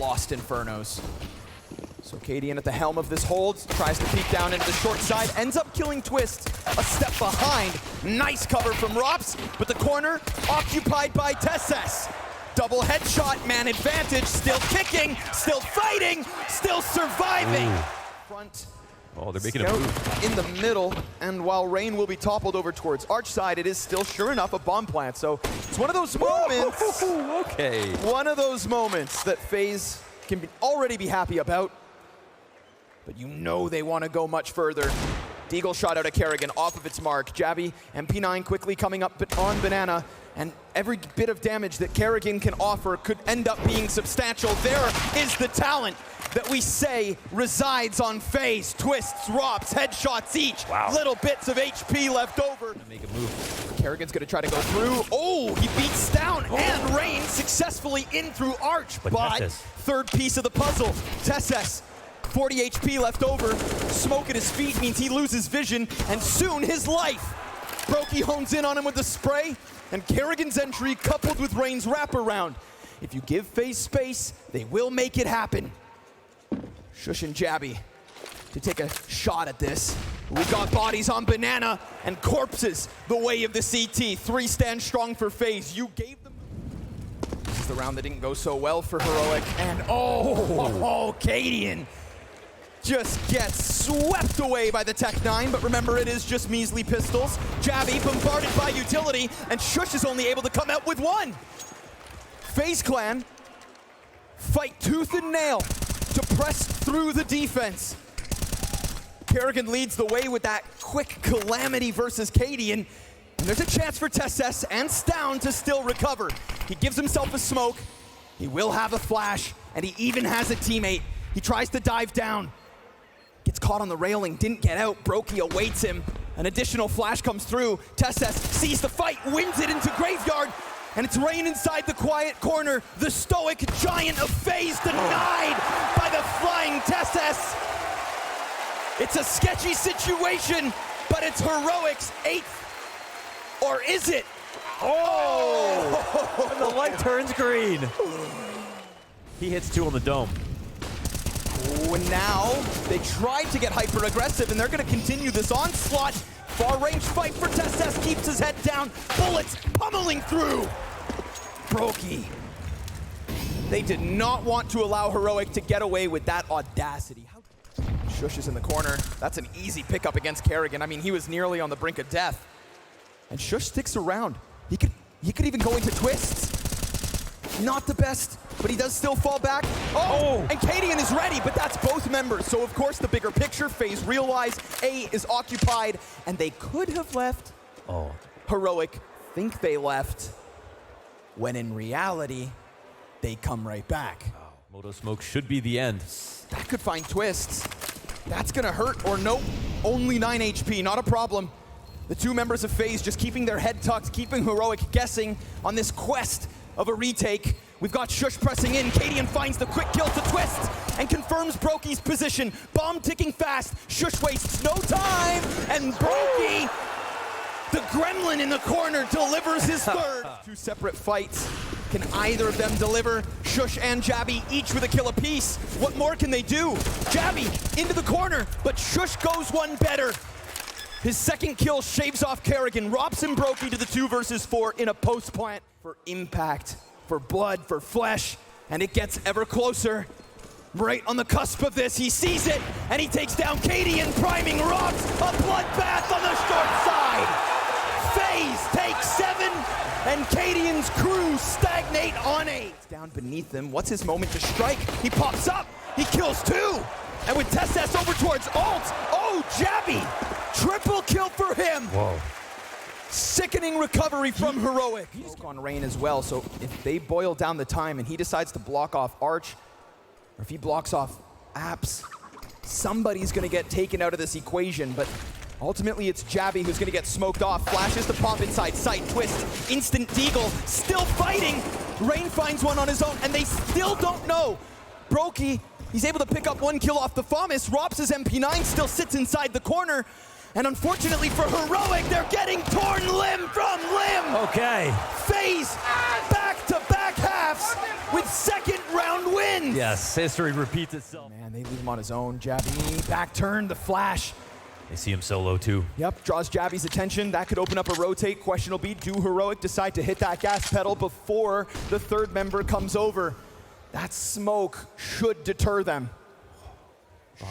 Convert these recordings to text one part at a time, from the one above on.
lost Infernos. So cadian at the helm of this hold, tries to peek down into the short side, ends up killing twistzz a step behind. Nice cover from ropz, but the corner occupied by teses. Double headshot, man advantage, still kicking, still fighting, still surviving. Ooh. Front. Oh, they're making a move. In the middle, and while Rain will be toppled over towards arch side, it is still, sure enough, a bomb plant. So it's one of those moments. Okay. One of those moments that FaZe can already be happy about, but you know they want to go much further. Deagle shot out at karrigan off of its mark. Jabbi and P9 quickly coming up on Banana, and every bit of damage that karrigan can offer could end up being substantial. There is the talent that we say resides on FaZe. twistzz, ropz, headshots each. Wow. Little bits of HP left over. Make a move. karrigan's gonna try to go through. Oh, he beats down and Rain successfully in through arch. But teses. Third piece of the puzzle, teses. 40 HP left over. Smoke at his feet means he loses vision, and soon his life. broky hones in on him with the spray, and karrigan's entry coupled with Rain's wraparound. If you give FaZe space, they will make it happen. sjuush and jabbi to take a shot at this. We got bodies on Banana and corpses the way of the CT. 3 stand strong for FaZe. You gave them. This is the round that didn't go so well for Heroic, and oh, cadian just gets swept away by the Tech 9, but remember, it is just measly pistols. Jabbi bombarded by utility, and sjuush is only able to come out with 1. FaZe Clan fight tooth and nail to press through the defense. karrigan leads the way with that quick calamity versus cadian, and there's a chance for teses and stavn to still recover. He gives himself a smoke, he will have a flash, and he even has a teammate. He tries to dive down. Gets caught on the railing, didn't get out. broky awaits him. An additional flash comes through. teses sees the fight, wins it into graveyard, and it's Rain inside the quiet corner. The stoic giant of FaZe denied by the flying teses. It's a sketchy situation, but it's Heroic's 8th. Or is it? Oh! And the light turns green. He hits 2 on the dome. Oh, and now they tried to get hyper-aggressive, and they're going to continue this onslaught. Far-range fight for teses, keeps his head down. Bullets pummeling through. broky. They did not want to allow Heroic to get away with that audacity. sjuush is in the corner. That's an easy pickup against karrigan. I mean, he was nearly on the brink of death. And sjuush sticks around. He could even go into twistzz. Not the best, but he does still fall back. Oh! And cadian is ready, but that's both members. So of course the bigger picture, FaZe realize A is occupied, and they could have left. Oh. Heroic think they left, when in reality, they come right back. Oh, Moto Smoke should be the end. That could find twistzz. That's gonna hurt, or nope. Only 9 HP, not a problem. The 2 members of FaZe just keeping their head tucked, keeping Heroic guessing on this quest of a retake. We've got sjuush pressing in. cadian finds the quick kill to twistzz and confirms broky's position. Bomb ticking fast. sjuush wastes no time, and broky, the gremlin in the corner, delivers his 3rd. 2 separate fights. Can either of them deliver? sjuush and jabbi, each with a kill apiece. What more can they do? Jabbi into the corner, but sjuush goes one better. His 2nd kill shaves off karrigan. ropz and broky to the 2 versus 4 in a post plant. For impact, for blood, for flesh, and it gets ever closer. Right on the cusp of this, he sees it, and he takes down cadian, priming ropz. A bloodbath on the short side. FaZe takes 7, and cadian's crew stagnate on 8. Down beneath him, what's his moment to strike? He pops up, he kills 2. And with teses over towards ult, oh, jabbi, triple kill for him. Whoa. Sickening recovery from Heroic. He's on Rain as well, so if they boil down the time and he decides to block off arch, or if he blocks off apps, somebody's gonna get taken out of this equation, but ultimately it's jabbi who's gonna get smoked off. Flashes to pop inside sight, twistzz, instant deagle, still fighting. Rain finds one on his own, and they still don't know. broky, he's able to pick up 1 kill off the FAMAS. ropz's MP9 still sits inside the corner. And unfortunately for Heroic, they're getting torn limb from limb. Okay. FaZe back-to-back halves with 2nd round wins. seconds. Yes, history repeats itself. Man, they leave him on his own. Jabbi, back turn, the flash. They see him solo too. Yep, draws Jabbi's attention. That could open up a rotate. Question will be, do Heroic decide to hit that gas pedal before the third member comes over? That smoke should deter them.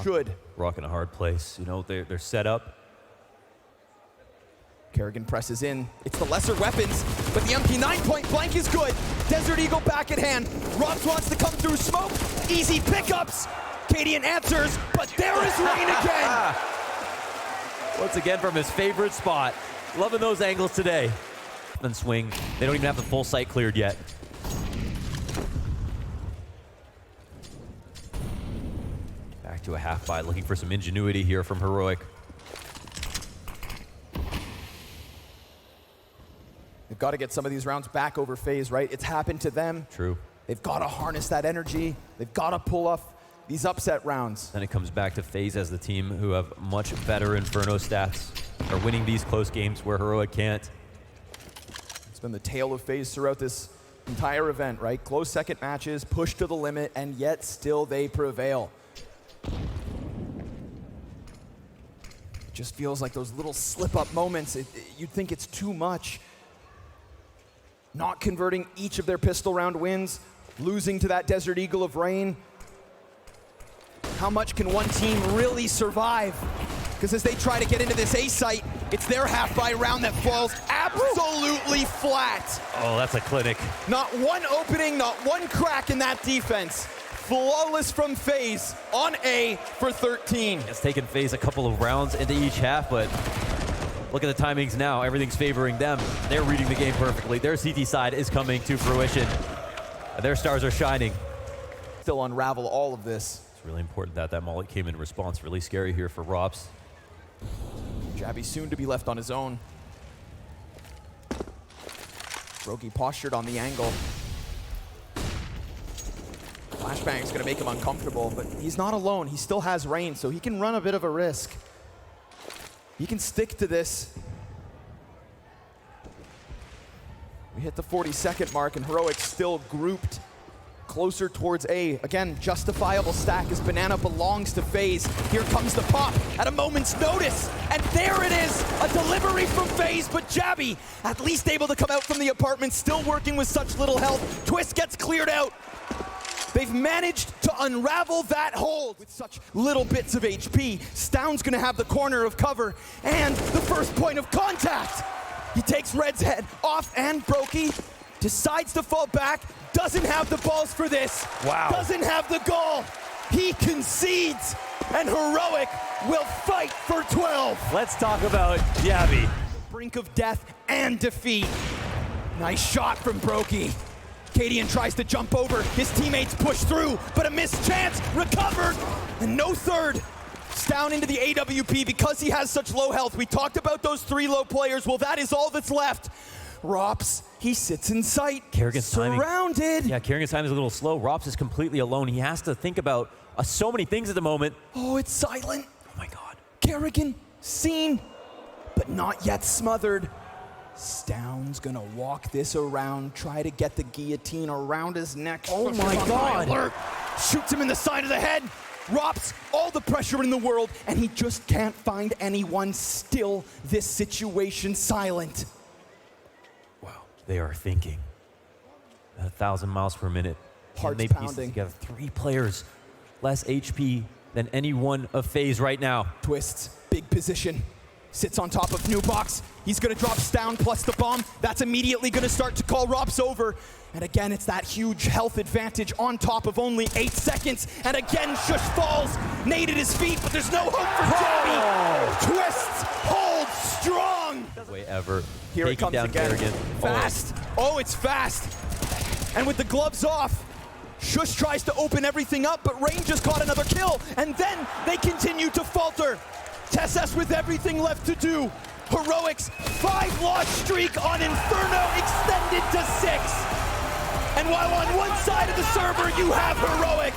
Should. Rock in a hard place. You know, they're set up. karrigan presses in. It's the lesser weapons, but the MP9 point blank is good. Desert Eagle back at hand. ropz wants to come through smoke. Easy pickups. Cadian answers, but there is rain again. Once again from his favorite spot. Loving those angles today. And swing. They don't even have the full site cleared yet. Back to a half buy, looking for some ingenuity here from Heroic. They've got to get some of these rounds back over FaZe, right? It's happened to them. True. They've got to harness that energy. They've got to pull off these upset rounds. Then it comes back to FaZe as the team who have much better Inferno stats, are winning these close games where Heroic can't. It's been the tale of FaZe throughout this entire event, right? Close second matches, pushed to the limit, and yet still they prevail. It just feels like those little slip-up moments, you'd think it's too much. Not converting each of their pistol round wins, losing to that Desert Eagle of Rain. How much can one team really survive? Because as they try to get into this A site, it's their half-buy round that falls absolutely flat. Oh, that's a clinic. Not one opening, not one crack in that defense. Flawless from FaZe on A for 13. It's taken FaZe a couple of rounds into each half, but look at the timings now. Everything's favoring them. They're reading the game perfectly. Their CT side is coming to fruition. Their stars are shining. Still unravel all of this. It's really important that that mullet came in response. Really scary here for ropz. Jabbi soon to be left on his own. broky postured on the angle. Flashbang's gonna make him uncomfortable, but he's not alone. He still has rain, so he can run a bit of a risk. He can stick to this. We hit the 40-second mark, and Heroic's still grouped closer towards A. Again, justifiable stack as Banana belongs to FaZe. Here comes the pop at a moment's notice, and there it is, a delivery from FaZe, but Jabbi at least able to come out from the apartment, still working with such little health. twistzz gets cleared out. They've managed to unravel that hold with such little bits of HP. stavn's gonna have the corner of cover and the first point of contact. He takes Red's head off, and broky decides to fall back, doesn't have the balls for this. Wow. Doesn't have the goal. He concedes, and Heroic will fight for 12. Let's talk about jabbi. Brink of death and defeat. Nice shot from broky. Cadian tries to jump over, his teammates push through, but a missed chance, recovered, and no third. stavn into the AWP because he has such low health. We talked about those 3 low players, well that is all that's left. ropz, he sits in sight, karrigan's surrounded. Timing. Yeah, karrigan's timing is a little slow. ropz is completely alone. He has to think about so many things at the moment. Oh, it's silent. Oh my God. karrigan seen, but not yet smothered. stavn's gonna walk this around, try to get the guillotine around his neck. Oh my God. Alert. Shoots him in the side of the head. ropz, all the pressure in the world, and he just can't find anyone. Still, this situation silent. Wow, they are thinking at 1,000 miles per minute. Hearts Can they piece pounding. together 3 players less HP than any one of FaZe right now. twistzz, big position. Sits on top of Nubox. He's gonna drop stavn plus the bomb. That's immediately gonna start to call ropz over. And again, it's that huge health advantage on top of only 8 seconds. And again, sjuush falls. Nade at his feet, but there's no hope for Jabbi. twistzz holds strong. Way ever. Here it Taking comes down again. karrigan. Fast. Oh, it's fast. And with the gloves off, sjuush tries to open everything up, but Rain just caught another kill. And then they continue to falter. teses with everything left to do. Heroic's 5-loss streak on Inferno extended to 6. And while on one side of the server you have Heroic,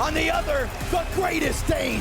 on the other, the greatest Dane.